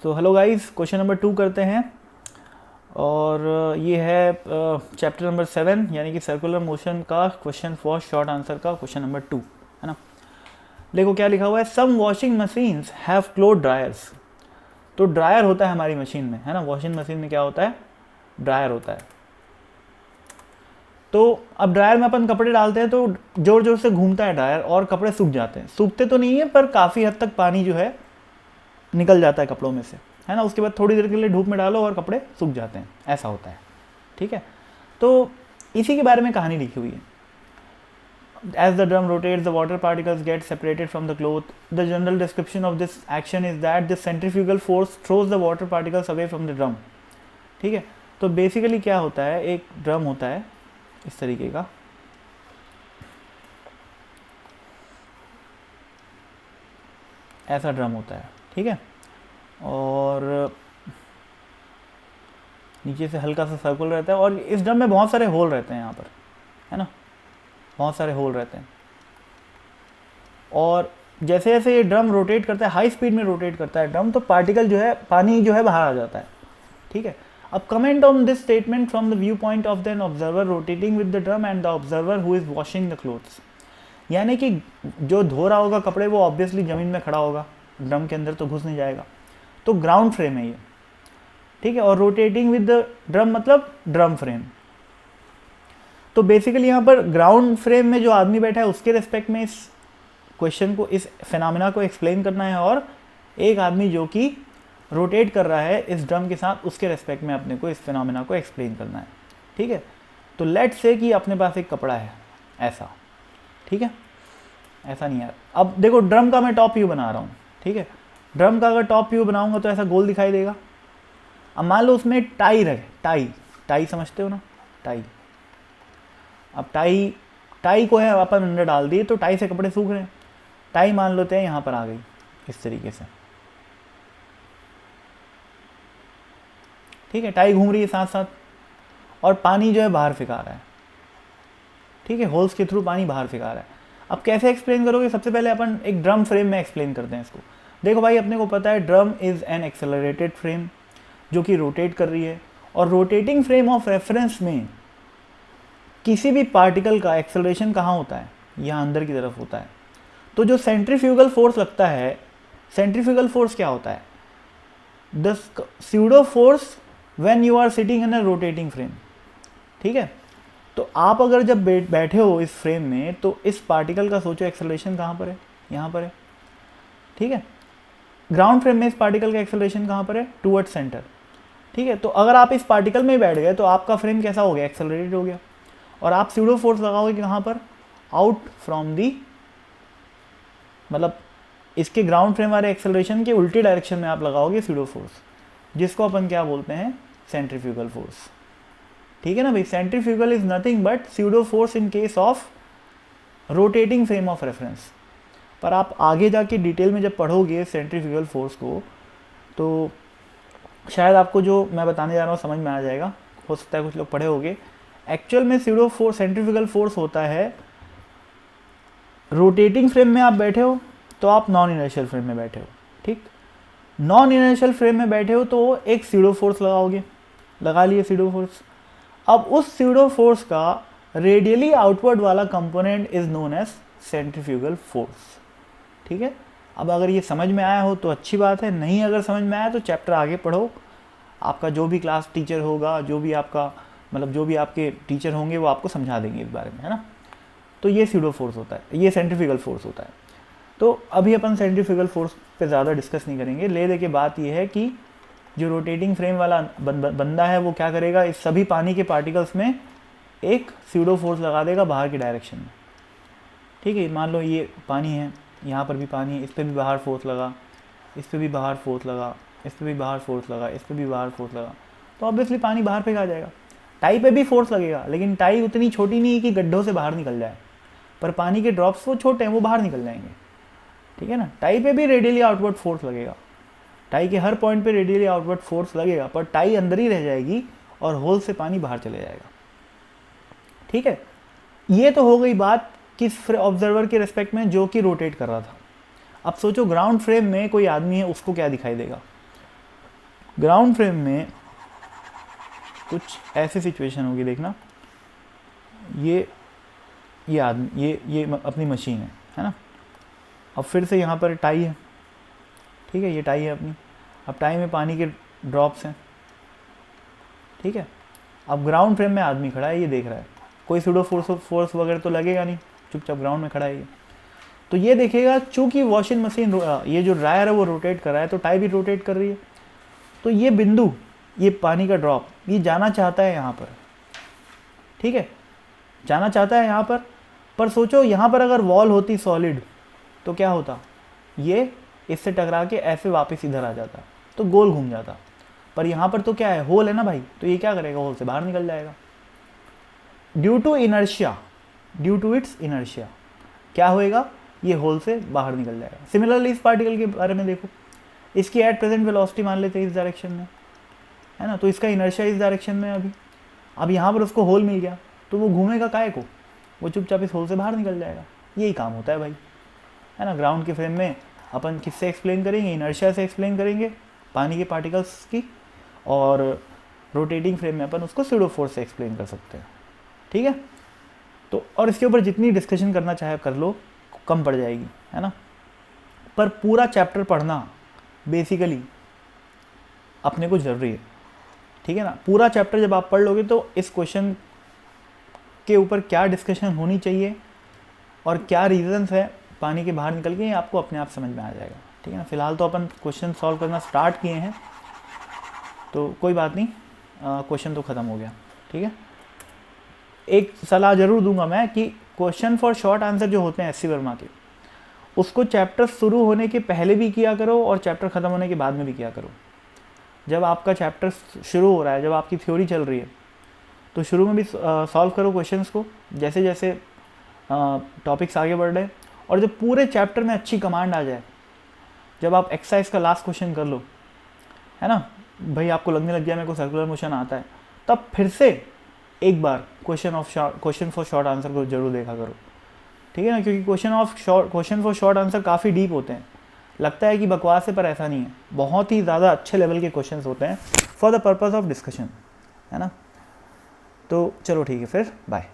So hello guys, question number 2 करते हैं। और ये है चैप्टर नंबर 7 यानी कि सर्कुलर मोशन का क्वेश्चन फॉर शॉर्ट आंसर का क्वेश्चन नंबर 2 है ना। देखो क्या लिखा हुआ है, some washing machines have cloth dryers. तो ड्रायर होता है हमारी मशीन में, है ना। वॉशिंग मशीन में क्या होता है, ड्रायर होता है। तो अब ड्रायर में अपन कपड़े डालते हैं तो जोर जोर से घूमता है ड्रायर और कपड़े सूख जाते हैं। सूखते तो नहीं है पर काफ़ी हद तक पानी जो है निकल जाता है कपड़ों में से, है ना। उसके बाद थोड़ी देर के लिए धूप में डालो और कपड़े सूख जाते हैं, ऐसा होता है। ठीक है, तो इसी के बारे में कहानी लिखी हुई है। As the drum rotates, the water particles get separated from the cloth. The general description of this action is that the centrifugal force throws the water particles away from the drum. ठीक है, तो basically क्या होता है, एक drum होता है इस तरीके का, ऐसा ड्रम होता है। ठीक है, और नीचे से हल्का सा सर्कुलर रहता है और इस ड्रम में बहुत सारे होल रहते हैं यहाँ पर, है ना। बहुत सारे होल रहते हैं और जैसे जैसे ये ड्रम रोटेट करता है, हाई स्पीड में रोटेट करता है ड्रम, तो पार्टिकल जो है, पानी जो है बाहर आ जाता है। ठीक है, अब comment on this statement from the view point of than observer rotating with the drum and the observer who is washing the clothes. यानी कि जो धो रहा होगा कपड़े वो ऑब्वियसली ज़मीन में खड़ा होगा, ड्रम के अंदर तो घुस नहीं जाएगा, तो ग्राउंड फ्रेम है ये। ठीक है, और रोटेटिंग विद द ड्रम मतलब ड्रम फ्रेम। तो बेसिकली यहाँ पर ग्राउंड फ्रेम में जो आदमी बैठा है उसके रिस्पेक्ट में इस क्वेश्चन को, इस फिनोमेना को एक्सप्लेन करना है, और एक आदमी जो कि रोटेट कर रहा है इस ड्रम के साथ, उसके रिस्पेक्ट में अपने को इस फिनोमेना को एक्सप्लेन करना है। ठीक है, तो लेट से कि अपने पास एक कपड़ा है ऐसा। ठीक है, ऐसा नहीं यार, अब देखो ड्रम का मैं टॉप व्यू बना रहा हूँ। ठीक है, ड्रम का अगर टॉप व्यू बनाऊंगा तो ऐसा गोल दिखाई देगा। अब मान लो उसमें टाई रहे, टाई समझते हो ना, टाई। अब टाई को है अपन अंदर डाल दिए तो टाई से कपड़े सूख रहे हैं। टाई मान लेते हैं यहाँ पर आ गई इस तरीके से। ठीक है, टाई घूम रही है साथ साथ और पानी जो है बाहर फेंका रहा है। ठीक है, होल्स के थ्रू पानी बाहर फेंका रहा है। अब कैसे एक्सप्लेन करोगे, सबसे पहले अपन एक ड्रम फ्रेम में एक्सप्लेन करते हैं इसको। देखो भाई, अपने को पता है drum is an accelerated frame जो कि रोटेट कर रही है, और रोटेटिंग फ्रेम ऑफ रेफरेंस में किसी भी पार्टिकल का एक्सेलरेशन कहाँ होता है, यहाँ अंदर की तरफ होता है। तो जो सेंट्रीफ्यूगल फोर्स लगता है, सेंट्रीफ्यूगल फोर्स क्या होता है, the pseudo force when you are sitting in a rotating frame. ठीक है, तो आप अगर जब बैठे हो इस फ्रेम में तो इस पार्टिकल का सोचो एक्सेलरेशन कहाँ पर है, यहाँ पर है। ठीक है, ग्राउंड फ्रेम में इस पार्टिकल का एक्सेलरेशन कहाँ पर है, टूवर्ड सेंटर। ठीक है, तो अगर आप इस पार्टिकल में बैठ गए तो आपका फ्रेम कैसा हो गया, एक्सेलरेटेड हो गया, और आप स्यूडो फोर्स लगाओगे कहाँ पर, आउट फ्रॉम दी, मतलब इसके ग्राउंड फ्रेम वाले एक्सेलरेशन के उल्टी डायरेक्शन में आप लगाओगे स्यूडो फोर्स, जिसको अपन क्या बोलते हैं, सेंट्रीफ्यूगल फोर्स। ठीक है ना भाई, centrifugal is nothing but pseudo force in case of rotating frame of reference. पर आप आगे जाके डिटेल में जब पढ़ोगे सेंट्रीफ्यूगल फोर्स को तो शायद आपको जो मैं बताने जा रहा हूँ समझ में आ जाएगा। हो सकता है कुछ लोग पढ़े होंगे। एक्चुअल में स्यूडो फोर्स, सेंट्रीफ्यूगल फोर्स होता है, रोटेटिंग फ्रेम में आप बैठे हो तो आप नॉन इनर्शियल फ्रेम में बैठे हो। ठीक, नॉन इनर्शियल फ्रेम में बैठे हो तो एक स्यूडो फोर्स लगाओगे, लगा लिए स्यूडो फोर्स। अब उस स्यूडो फोर्स का रेडियली आउटवर्ड वाला component is known as centrifugal force. ठीक है, अब अगर ये समझ में आया हो तो अच्छी बात है, नहीं अगर समझ में आया तो चैप्टर आगे पढ़ो। आपका जो भी क्लास टीचर होगा, जो भी आपका मतलब जो भी आपके टीचर होंगे वो आपको समझा देंगे इस बारे में, है ना। तो ये स्यूडो फोर्स होता है, ये सेंट्रीफ्यूगल फोर्स होता है। तो अभी अपन सेंट्रीफ्यूगल फोर्स पे ज़्यादा डिस्कस नहीं करेंगे। ले दे के बात ये है कि जो रोटेटिंग फ्रेम वाला बंदा है वो क्या करेगा, इस सभी पानी के पार्टिकल्स में एक स्यूडो फोर्स लगा देगा बाहर की डायरेक्शन में। ठीक है, मान लो ये पानी है, यहाँ पर भी पानी है, इस पर भी बाहर फोर्स लगा, इस पर भी बाहर फोर्स लगा, इस पर भी बाहर फोर्स लगा, इस पर भी बाहर फोर्स लगा, तो ऑब्वियसली पानी बाहर फेंका जाएगा। टाई पे भी फोर्स लगेगा, लेकिन टाई उतनी छोटी नहीं है कि गड्ढों से बाहर निकल जाए, पर पानी के ड्रॉप्स वो छोटे हैं, वो बाहर निकल जाएंगे। ठीक है ना, टाई पे भी रेडियली आउटवर्ड फोर्स लगेगा, टाई के हर पॉइंट पे रेडियली आउटवर्ड फोर्स लगेगा, पर टाई अंदर ही रह जाएगी और होल से पानी बाहर चले जाएगा। ठीक है, ये तो हो गई बात किस ऑब्जर्वर के रिस्पेक्ट में जो कि रोटेट कर रहा था। अब सोचो ग्राउंड फ्रेम में कोई आदमी है, उसको क्या दिखाई देगा, ग्राउंड फ्रेम में कुछ ऐसी सिचुएशन होगी, देखना ये आदमी ये अपनी मशीन है ना। अब फिर से यहाँ पर टाई है, ठीक है, ये टाई है अपनी। अब टाई में पानी के ड्रॉप्स हैं, ठीक है। अब ग्राउंड फ्रेम में आदमी खड़ा है, ये देख रहा है, कोई सूडो फोर्स वगैरह तो लगेगा नहीं, चुपचाप ग्राउंड में खड़ा है ये। तो ये देखेगा चूंकि वॉशिंग मशीन ये जो ड्रायर है वो रोटेट कर रहा है, तो टाई भी रोटेट कर रही है। तो ये बिंदु, ये पानी का ड्रॉप, ये जाना चाहता है यहाँ पर, ठीक है, जाना चाहता है यहाँ पर सोचो यहाँ पर अगर वॉल होती सॉलिड तो क्या होता, ये इससे टकरा के ऐसे वापस इधर आ जाता, तो गोल घूम जाता। पर यहाँ पर तो क्या है, होल है ना भाई, तो ये क्या करेगा, होल से बाहर निकल जाएगा। Due to inertia, due to its inertia क्या होएगा, ये होल से बाहर निकल जाएगा। सिमिलरली इस पार्टिकल के बारे में देखो, इसकी एट प्रेजेंट वेलोसिटी मान लेते हैं इस डायरेक्शन में, है ना, तो इसका इनर्शिया इस डायरेक्शन में है। अब यहाँ पर उसको होल मिल गया, तो वो घूमेगा काहे को, वो चुपचाप इस होल से बाहर निकल जाएगा। यही काम होता है भाई, है ना। ग्राउंड के फ्रेम में अपन किससे एक्सप्लेन करेंगे, इनर्शिया से एक्सप्लेन करेंगे पानी के पार्टिकल्स की, और रोटेटिंग फ्रेम में अपन उसको सूडो फोर्स से एक्सप्लेन कर सकते हैं, ठीक है। तो और इसके ऊपर जितनी डिस्कशन करना चाहे कर लो, कम पड़ जाएगी, है ना। पर पूरा चैप्टर पढ़ना बेसिकली अपने को ज़रूरी है, ठीक है ना। पूरा चैप्टर जब आप पढ़ लोगे तो इस क्वेश्चन के ऊपर क्या डिस्कशन होनी चाहिए और क्या रीजंस है पानी के बाहर निकल के, ये आपको अपने आप समझ में आ जाएगा, ठीक है ना। फिलहाल तो अपन क्वेश्चन सॉल्व करना स्टार्ट किए हैं, तो कोई बात नहीं, क्वेश्चन तो ख़त्म हो गया, ठीक है। एक सलाह ज़रूर दूंगा मैं कि क्वेश्चन फॉर शॉर्ट आंसर जो होते हैं एससी वर्मा के, उसको चैप्टर शुरू होने के पहले भी किया करो और चैप्टर ख़त्म होने के बाद में भी किया करो। जब आपका चैप्टर शुरू हो रहा है, जब आपकी थ्योरी चल रही है, तो शुरू में भी सॉल्व करो क्वेश्चंस को, जैसे जैसे टॉपिक्स आगे बढ़ रहे हैं। और जब पूरे चैप्टर में अच्छी कमांड आ जाए, जब आप एक्सरसाइज का लास्ट क्वेश्चन कर लो, है ना भाई, आपको लगने लग गया मेरे को सर्कुलर मोशन आता है, तब फिर से एक बार क्वेश्चन फॉर शॉर्ट आंसर को जरूर देखा करो, ठीक है ना। क्योंकि क्वेश्चन फॉर शॉर्ट आंसर काफ़ी डीप होते हैं, लगता है कि बकवास है पर ऐसा नहीं है, बहुत ही ज़्यादा अच्छे लेवल के क्वेश्चंस होते हैं for the purpose of discussion, है ना। तो चलो ठीक है, फिर बाय।